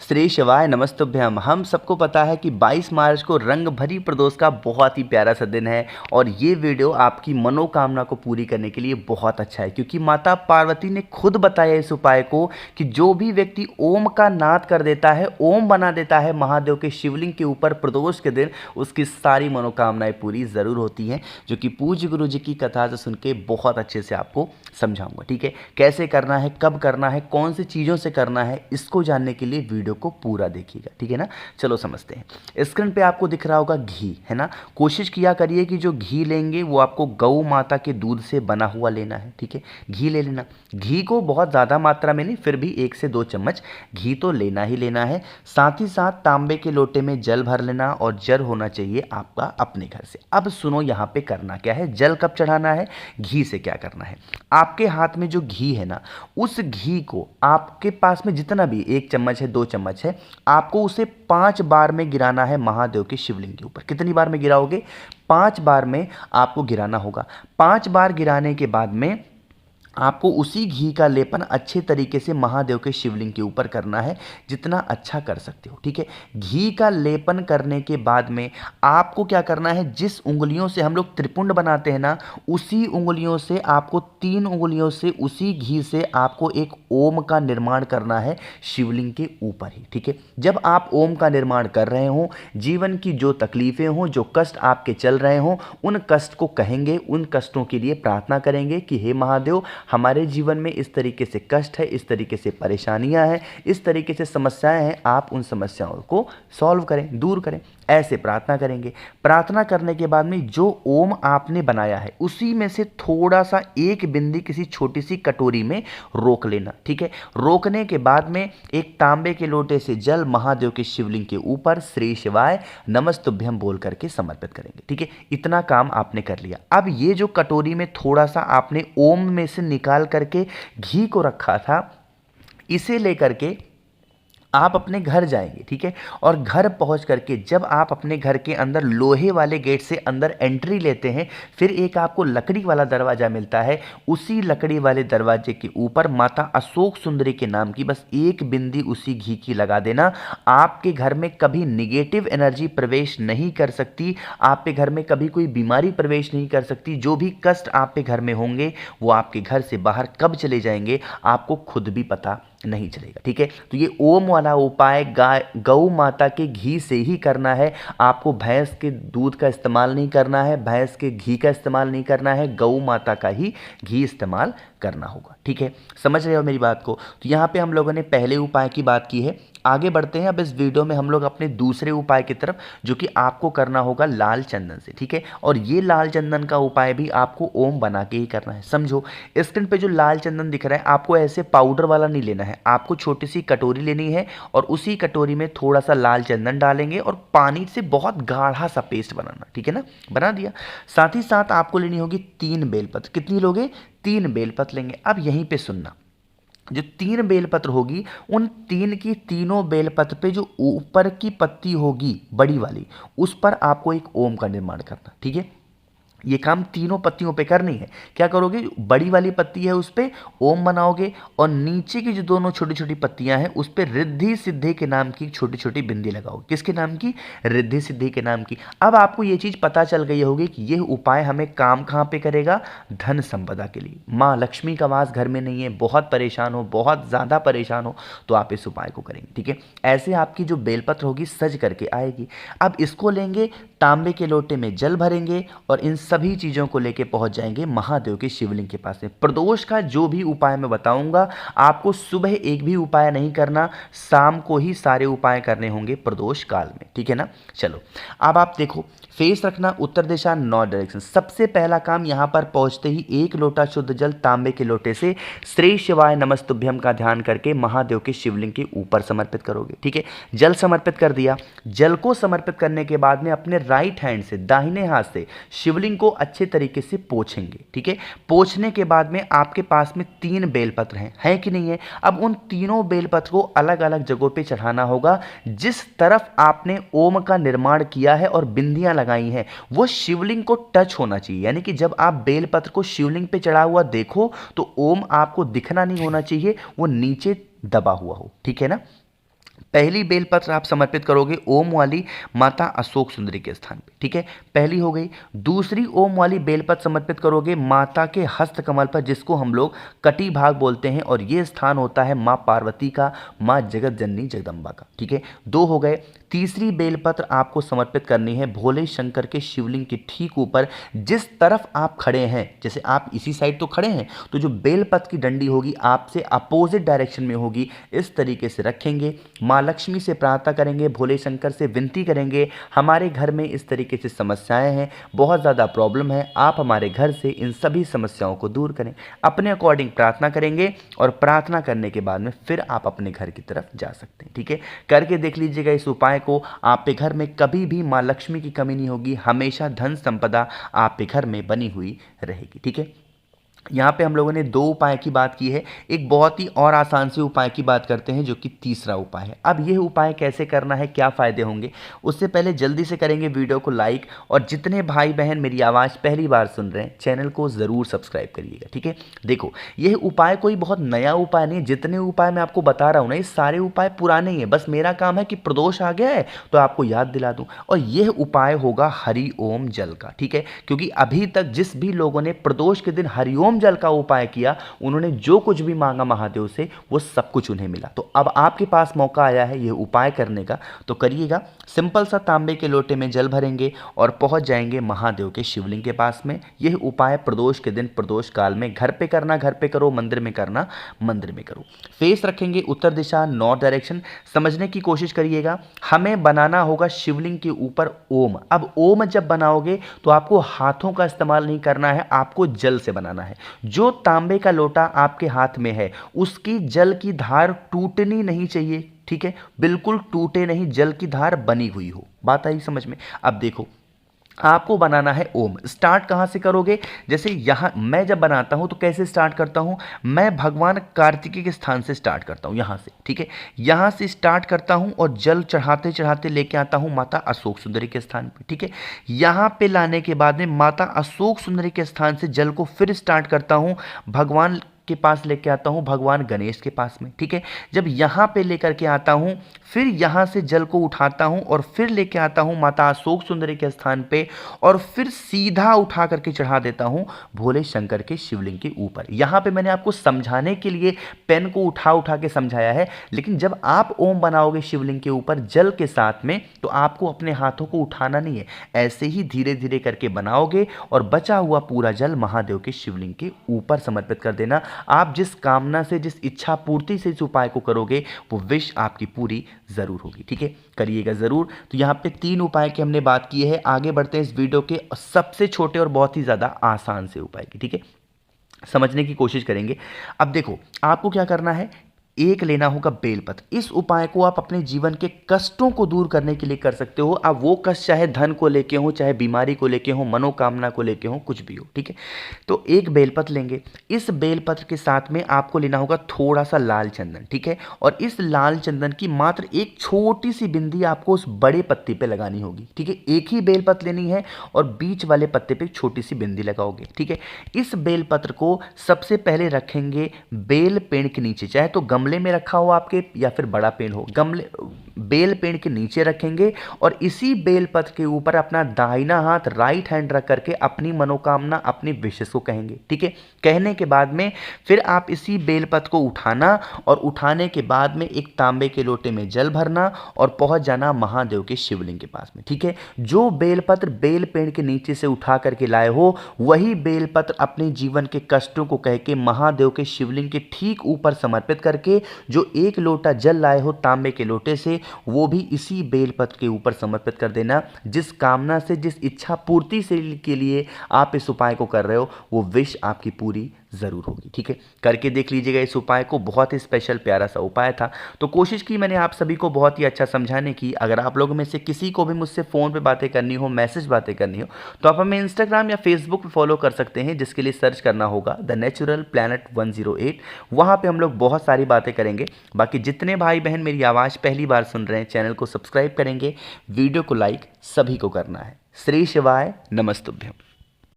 श्री शिवाय नमस्तुभ्यम। हम सबको पता है कि 22 मार्च को रंग भरी प्रदोष का बहुत ही प्यारा सा दिन है और ये वीडियो आपकी मनोकामना को पूरी करने के लिए बहुत अच्छा है, क्योंकि माता पार्वती ने खुद बताया इस उपाय को कि जो भी व्यक्ति ओम का नाद कर देता है, ओम बना देता है महादेव के शिवलिंग के ऊपर प्रदोष के दिन, उसकी सारी मनोकामनाएं पूरी ज़रूर होती हैं। जो कि पूज्य गुरु जी की कथा से सुन के बहुत अच्छे से आपको समझाऊंगा। ठीक है, कैसे करना है, कब करना है, कौन सी चीज़ों से करना है, इसको जानने के लिए वीडियो को पूरा देखिएगा। ठीक है ना, चलो समझते हैं। स्क्रीन पे आपको दिख रहा होगा घी, है ना। कोशिश किया करिए कि जो घी लेंगे वो आपको गौ माता के दूध से बना हुआ लेना है। ठीक है, घी ले लेना। घी को बहुत ज़्यादा मात्रा में नहीं, फिर भी 1 से 2 चम्मच घी तो लेना ही लेना है। साथ ही साथ तांबे के लोटे में जल भर लेना और जल होना चाहिए आपका अपने घर से। अब सुनो, यहाँ पे करना क्या है, जल कब चढ़ाना है, घी से क्या करना है। आपके हाथ में जो घी है ना, उस घी को आपके पास में जितना भी 1 चम्मच है, 2 चम्मच है, आपको उसे 5 बार में गिराना है महादेव के शिवलिंग के ऊपर। कितनी बार में गिराओगे, 5 बार में आपको गिराना होगा। 5 बार गिराने के बाद में आपको उसी घी का लेपन अच्छे तरीके से महादेव के शिवलिंग के ऊपर करना है, जितना अच्छा कर सकते हो। ठीक है, घी का लेपन करने के बाद में आपको क्या करना है, जिस उंगलियों से हम लोग त्रिपुंड बनाते हैं ना, उसी उंगलियों से आपको 3 उंगलियों से उसी घी से आपको एक ओम का निर्माण करना है शिवलिंग के ऊपर ही। ठीक है, जब आप ओम का निर्माण कर रहे हो, जीवन की जो तकलीफें हों, जो कष्ट आपके चल रहे हों, उन कष्ट को कहेंगे, उन कष्टों के लिए प्रार्थना करेंगे कि हे महादेव, हमारे जीवन में इस तरीके से कष्ट है, इस तरीके से परेशानियां हैं, इस तरीके से समस्याएं हैं, आप उन समस्याओं को सॉल्व करें, दूर करें। ऐसे प्रार्थना करेंगे। प्रार्थना करने के बाद में जो ओम आपने बनाया है, उसी में से थोड़ा सा एक बिंदी किसी छोटी सी कटोरी में रोक लेना। ठीक है, रोकने के बाद में एक तांबे के लोटे से जल महादेव के शिवलिंग के ऊपर श्री शिवाय नमस्तुभ्यम बोल करके समर्पित करेंगे। ठीक है, इतना काम आपने कर लिया। अब ये जो कटोरी में थोड़ा सा आपने ओम में से निकाल करके घी को रखा था, इसे लेकर के आप अपने घर जाएंगे। ठीक है, और घर पहुंच करके जब आप अपने घर के अंदर लोहे वाले गेट से अंदर एंट्री लेते हैं, फिर एक आपको लकड़ी वाला दरवाजा मिलता है। उसी लकड़ी वाले दरवाजे के ऊपर माता अशोक सुंदरी के नाम की बस एक बिंदी उसी घी की लगा देना। आपके घर में कभी निगेटिव एनर्जी प्रवेश नहीं कर सकती, आपके घर में कभी कोई बीमारी प्रवेश नहीं कर सकती। जो भी कष्ट आपके घर में होंगे वो आपके घर से बाहर कब चले जाएंगे आपको खुद भी पता नहीं चलेगा। ठीक है, तो ये ओम वाला उपाय गाय गौ माता के घी से ही करना है। आपको भैंस के दूध का इस्तेमाल नहीं करना है, भैंस के घी का इस्तेमाल नहीं करना है, गौ माता का ही घी इस्तेमाल करना होगा। ठीक है, समझ रहे हो मेरी बात को। तो यहाँ पे हम लोगों ने पहले उपाय की बात की है। आगे बढ़ते हैं। अब इस वीडियो में हम लोग अपने दूसरे उपाय की तरफ, जो कि आपको करना होगा लाल चंदन से। ठीक है, और ये लाल चंदन का उपाय भी आपको ओम बना के ही करना है। समझो, स्क्रीन पे जो लाल चंदन दिख रहा है, आपको ऐसे पाउडर वाला नहीं लेना है, आपको छोटी सी कटोरी लेनी है और उसी कटोरी में थोड़ा सा लाल चंदन डालेंगे और पानी से बहुत गाढ़ा सा पेस्ट बनाना। ठीक है ना, बना दिया। साथ ही साथ आपको लेनी होगी 3 बेलपत्र। कितनी लोगे, 3 बेलपत्र लेंगे। अब यहीं पे सुनना, जो 3 बेलपत्र होगी, उन 3 की तीनों बेलपत्र पे जो ऊपर की पत्ती होगी बड़ी वाली, उस पर आपको एक ओम का निर्माण करना। ठीक है, ये काम तीनों पत्तियों पे करनी है। क्या करोगे, बड़ी वाली पत्ती है उस पे ओम बनाओगे और नीचे की जो दोनों छोटी छोटी पत्तियां हैं उस पे रिद्धि सिद्धि के नाम की छोटी छोटी बिंदी लगाओगे। किसके नाम की, रिद्धि सिद्धि के नाम की। अब आपको ये चीज पता चल गई होगी कि यह उपाय हमें काम कहाँ पे करेगा, धन संपदा के लिए। माँ लक्ष्मी का वास घर में नहीं है, बहुत परेशान हो, बहुत ज्यादा परेशान हो, तो आप इस उपाय को करेंगे। ठीक है, ऐसे आपकी जो बेलपत्र होगी सज करके आएगी। अब इसको लेंगे, तांबे के लोटे में जल भरेंगे और इन सभी चीजों को लेके पहुंच जाएंगे महादेव के शिवलिंग के पास में। प्रदोष का जो भी उपाय मैं बताऊंगा, आपको सुबह एक भी उपाय नहीं करना, शाम को ही सारे उपाय करने होंगे प्रदोष काल में। ठीक है ना, चलो अब आप देखो, फेस रखना उत्तर दिशा, नॉर्थ डायरेक्शन। सबसे पहला काम, यहां पर पहुंचते ही 1 लोटा शुद्ध जल तांबे के लोटे से श्री शिवाय नमस्तुभ्यम का ध्यान करके महादेव के शिवलिंग के ऊपर समर्पित करोगे। ठीक है, जल समर्पित कर दिया। जल को समर्पित करने के बाद में अपने राइट हैंड से, दाहिने हाथ से शिवलिंग को अच्छे तरीके से पोंछेंगे। ठीक है, पोंछने के बाद में आपके पास में 3 बेलपत्र हैं, है कि नहीं है। अब उन तीनों बेलपत्र को अलग अलग जगहों पे चढ़ाना होगा। जिस तरफ आपने ओम का निर्माण किया है और बिंदियां लगाई हैं, वो शिवलिंग को टच होना चाहिए। यानी कि जब आप बेलपत्र को शिवलिंग पे चढ़ा हुआ देखो तो ओम आपको दिखना नहीं होना चाहिए, वो नीचे दबा हुआ हो। ठीक है ना, पहली बेलपत्र आप समर्पित करोगे ओम वाली माता अशोक सुंदरी के स्थान पे, ठीक है, पहली हो गई। दूसरी ओम वाली बेलपत्र समर्पित करोगे माता के हस्त कमल पर, जिसको हम लोग कटी भाग बोलते हैं, और ये स्थान होता है माँ पार्वती का, माँ जगत जननी जगदम्बा का, ठीक है, दो हो गए। तीसरी बेलपत्र आपको समर्पित करनी है भोले शंकर के शिवलिंग के ठीक ऊपर, जिस तरफ आप खड़े हैं, जैसे आप इसी साइड तो खड़े हैं, तो जो बेलपत्र की डंडी होगी आपसे अपोजिट डायरेक्शन में होगी, इस तरीके से रखेंगे। माँ लक्ष्मी से प्रार्थना करेंगे, भोले शंकर से विनती करेंगे, हमारे घर में इस तरीके से समस्याएं हैं, बहुत ज़्यादा प्रॉब्लम है, आप हमारे घर से इन सभी समस्याओं को दूर करें। अपने अकॉर्डिंग प्रार्थना करेंगे और प्रार्थना करने के बाद में फिर आप अपने घर की तरफ जा सकते हैं, ठीक है। करके देख लीजिएगा इस उपाय को, आपके घर में कभी भी माँ लक्ष्मी की कमी नहीं होगी, हमेशा धन संपदा आपके घर में बनी हुई रहेगी, ठीक है। यहाँ पे हम लोगों ने दो उपाय की बात की है, एक बहुत ही और आसान से उपाय की बात करते हैं जो कि तीसरा उपाय है। अब यह उपाय कैसे करना है, क्या फ़ायदे होंगे, उससे पहले जल्दी से करेंगे वीडियो को लाइक, और जितने भाई बहन मेरी आवाज़ पहली बार सुन रहे हैं चैनल को ज़रूर सब्सक्राइब करिएगा, ठीक है। देखो, यह उपाय कोई बहुत नया उपाय नहीं है, जितने उपाय मैं आपको बता रहा हूँ ना, ये सारे उपाय पुराने ही हैं, बस मेरा काम है कि प्रदोष आ गया है तो आपको याद दिला दूँ। और यह उपाय होगा हरि ओम जल का, ठीक है, क्योंकि अभी तक जिस भी लोगों ने प्रदोष के दिन हरि ओम जल का उपाय किया, उन्होंने जो कुछ भी मांगा महादेव से वो सब कुछ उन्हें मिला। तो अब आपके पास मौका आया है ये उपाय करने का, तो करिएगा। सिंपल सा तांबे के लोटे में जल भरेंगे और पहुंच जाएंगे महादेव के शिवलिंग के पास में। यह उपाय प्रदोष के दिन प्रदोष काल में घर पे करना, घर पे करो, मंदिर में करना, मंदिर में करो। फेस रखेंगे उत्तर दिशा, नॉर्थ डायरेक्शन। समझने की कोशिश करिएगा, हमें बनाना होगा शिवलिंग के ऊपर ओम। अब ओम जब बनाओगे तो आपको हाथों का इस्तेमाल नहीं करना है, आपको जल से बनाना है। जो तांबे का लोटा आपके हाथ में है उसकी जल की धार टूटनी नहीं चाहिए, ठीक है, बिल्कुल टूटे नहीं, जल की धार बनी हुई हो। बात आई समझ में। अब देखो, आपको बनाना है ओम। स्टार्ट कहाँ से करोगे, जैसे यहाँ मैं जब बनाता हूँ तो कैसे स्टार्ट करता हूँ, मैं भगवान कार्तिकेय के स्थान से स्टार्ट करता हूँ, यहाँ से, ठीक है, यहाँ से स्टार्ट करता हूँ और जल चढ़ाते चढ़ाते लेके आता हूँ माता अशोक सुंदरी के स्थान पे, ठीक है। यहाँ पे लाने के बाद में माता अशोक सुंदरी के स्थान से जल को फिर स्टार्ट करता हूँ भगवान के पास लेके आता हूँ, भगवान गणेश के पास में, ठीक है। जब यहाँ पे लेकर के आता हूँ, फिर यहाँ से जल को उठाता हूँ और फिर लेके आता हूँ माता अशोक सुंदरी के स्थान पे, और फिर सीधा उठा करके चढ़ा देता हूँ भोले शंकर के शिवलिंग के ऊपर। यहाँ पे मैंने आपको समझाने के लिए पेन को उठा उठा के समझाया है, लेकिन जब आप ओम बनाओगे शिवलिंग के ऊपर जल के साथ में, तो आपको अपने हाथों को उठाना नहीं है, ऐसे ही धीरे धीरे करके बनाओगे और बचा हुआ पूरा जल महादेव के शिवलिंग के ऊपर समर्पित कर देना। आप जिस कामना से, जिस इच्छा पूर्ति से इस उपाय को करोगे, वो विश आपकी पूरी जरूर होगी, ठीक है, करिएगा जरूर। तो यहाँ पे 3 उपाय की हमने बात की है। आगे बढ़ते हैं इस वीडियो के सबसे छोटे और बहुत ही ज़्यादा आसान से उपाय की, ठीक है, समझने की कोशिश करेंगे। अब देखो, आपको क्या करना है, एक लेना होगा बेलपत्र। इस उपाय को आप अपने जीवन के कष्टों को दूर करने के लिए कर सकते हो। अब वो कष्ट चाहे धन को लेके हो, चाहे बीमारी को लेके हो, मनोकामना को लेके हो, कुछ भी हो, ठीक है। तो एक बेलपत्र लेंगे। इस बेलपत्र के साथ में आपको लेना होगा थोड़ा सा लाल चंदन, ठीक है, और इस लाल चंदन की मात्र एक छोटी सी बिंदी आपको उस बड़े पत्ते पे लगानी होगी, ठीक है। एक ही बेलपत्र लेनी है और बीच वाले पत्ते पे एक छोटी सी बिंदी लगाओगे, ठीक है। इस बेलपत्र को सबसे पहले रखेंगे बेल पेड़ के नीचे, चाहे तो गमले में रखा हो आपके या फिर बड़ा पेड़ हो, गमले बेल पेड़ के नीचे रखेंगे और इसी बेल पत्र के ऊपर अपना दाहिना हाथ, राइट हैंड रख करके अपनी मनोकामना, अपनी विशेष को कहेंगे, ठीक है। कहने के बाद में फिर आप इसी बेल पत्र को उठाना और उठाने के बाद में एक तांबे के लोटे में जल भरना और पहुंच जाना महादेव के शिवलिंग के पास में, ठीक है। जो बेलपत्र बेल पेड़ के नीचे से उठा करके लाए हो, वही बेलपत्र अपने जीवन के कष्टों को कह के महादेव के शिवलिंग के ठीक ऊपर समर्पित करके जो एक लोटा जल लाए हो तांबे के लोटे से, वो भी इसी बेलपत्र के ऊपर समर्पित कर देना। जिस कामना से, जिस इच्छा पूर्ति से के लिए आप इस उपाय को कर रहे हो, वो विश आपकी पूरी ज़रूर होगी, ठीक है। करके देख लीजिएगा इस उपाय को, बहुत ही स्पेशल प्यारा सा उपाय था। तो कोशिश की मैंने आप सभी को बहुत ही अच्छा समझाने की। अगर आप लोगों में से किसी को भी मुझसे फ़ोन पे बातें करनी हो, मैसेज बातें करनी हो, तो आप हमें इंस्टाग्राम या फेसबुक पे फॉलो कर सकते हैं, जिसके लिए सर्च करना होगा द नेचुरल प्लैनेट 108। वहाँ पर हम लोग बहुत सारी बातें करेंगे। बाकी जितने भाई बहन मेरी आवाज़ पहली बार सुन रहे हैं, चैनल को सब्सक्राइब करेंगे, वीडियो को लाइक सभी को करना है। श्री शिवाय, नमस्तुभ्यम।